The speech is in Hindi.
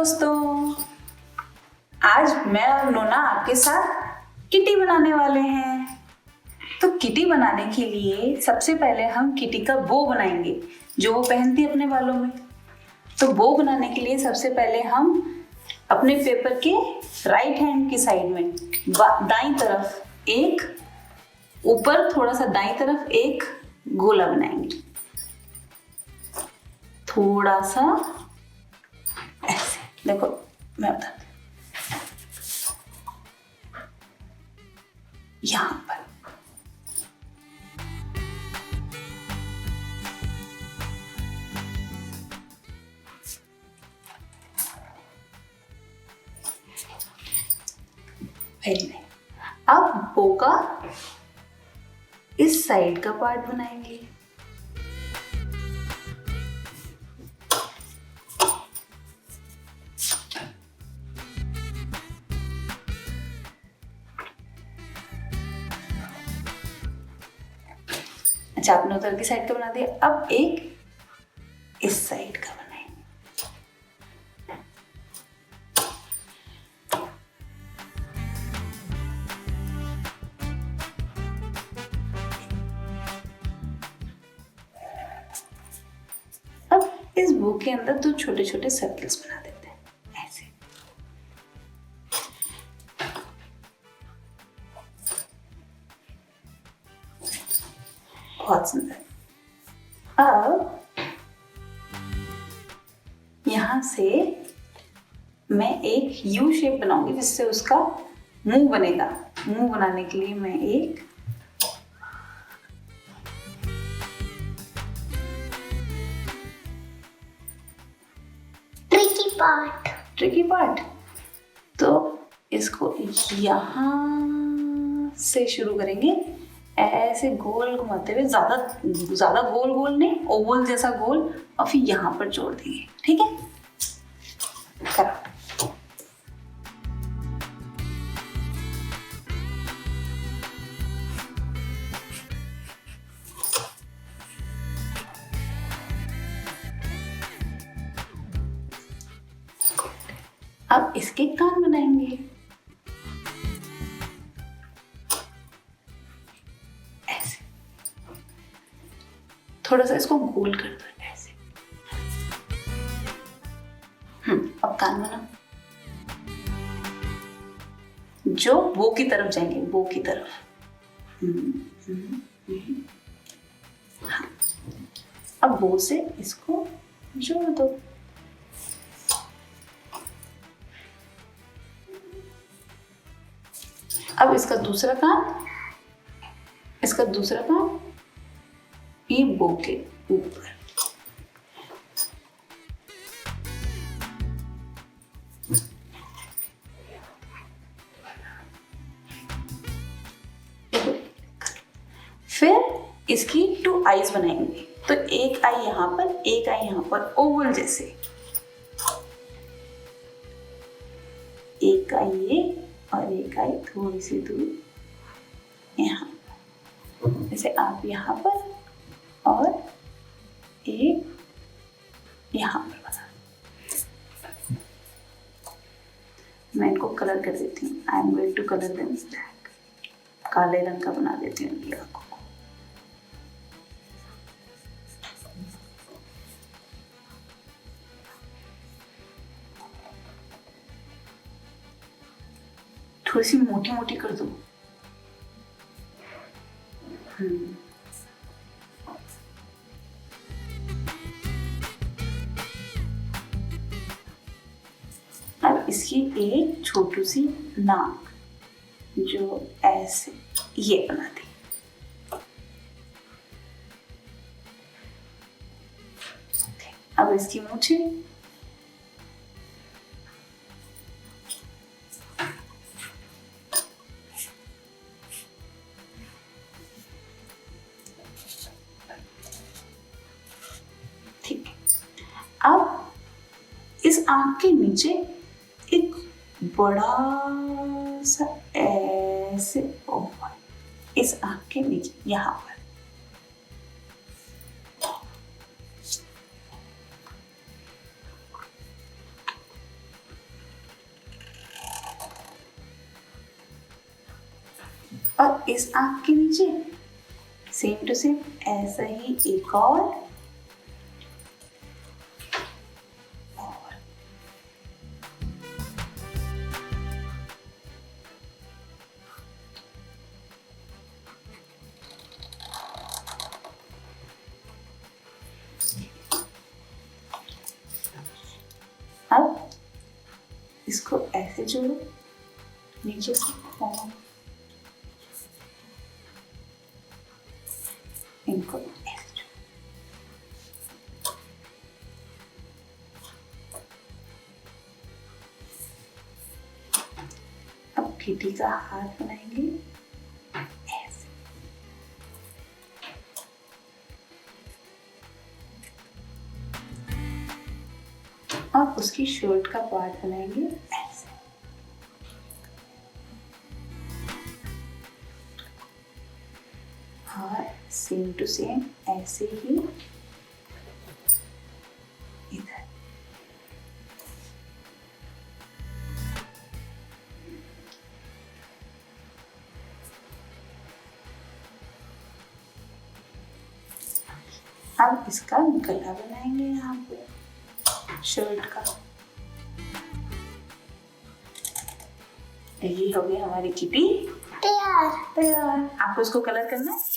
दोस्तों, आज मैं और नोना आपके साथ किटी बनाने वाले हैं। तो किटी बनाने के लिए सबसे पहले हम किटी का बो बनाएंगे जो वो पहनती है अपने बालों में। तो बो बनाने के लिए सबसे पहले हम अपने पेपर के राइट हैंड की साइड में दाईं तरफ एक, ऊपर थोड़ा सा दाईं तरफ एक गोला बनाएंगे। थोड़ा सा ऐसे, देखो मैं बताती हूँ। यहां पर पहले अब बो का इस साइड का पार्ट बनाएंगे। अच्छा, आपने उधर की साइड का बना दिया। अब एक इस साइड का बनाएंगे। अब इस बो के अंदर दो छोटे छोटे सर्कल्स बना देते हैं ऐसे। बहुत सुंदर। अब यहां से मैं एक यू शेप बनाऊंगी जिससे उसका मुंह बनेगा। मुंह बनाने के लिए मैं एक ट्रिकी पार्ट, तो इसको यहां से शुरू करेंगे, ऐसे गोल घुमाते हुए, ज्यादा गोल गोल नहीं, ओवल जैसा गोल, और फिर यहां पर जोड़ देंगे। ठीक है, करो। अब इसके कान बनाएंगे ऐसे। थोड़ा सा इसको गोल कर दो ऐसे। अब कान बनाओ जो बो की तरफ जाएंगे, बो की तरफ। हाँ। अब बो से इसको जोड़ दो। अब इसका दूसरा कान ये बो के ऊपर। फिर इसकी 2 आईज बनाएंगे। तो एक आई यहां पर, एक आई यहां पर, ओवल जैसे। एक आई ये और एक आई थोड़ी सी दूर यहाँ। जैसे आप यहाँ पर और एक यहाँ पर बना। मैं इनको कलर कर देती हूँ। I am going to colour them black. काले रंग का बना देती हूँ इनकी आंखों को। थोड़ी सी मोटी मोटी कर दो। अब इसकी एक छोटी सी नाक जो ऐसे ये बना दी। अब इसकी मूछे, अब इस आंख के नीचे एक बड़ा सा ऐसे ओवल, इस आंख के नीचे यहां पर। और इस आंख के नीचे सेम टू सेम ऐसा ही एक और अब इसको ऐसे जोड़ो नीचे से इनको ऐसे जोड़ो। अब किटी का हाथ बनाएंगे ऐसे। और उसकी शर्ट का पार्ट बनाएंगे ऐसे। और सेम टू सेम ऐसे ही इधर। अब इसका गला बनाएंगे यहाँ पे शर्ट का। ये हो गई हमारी किटी तैयार। आपको इसको कलर करना है।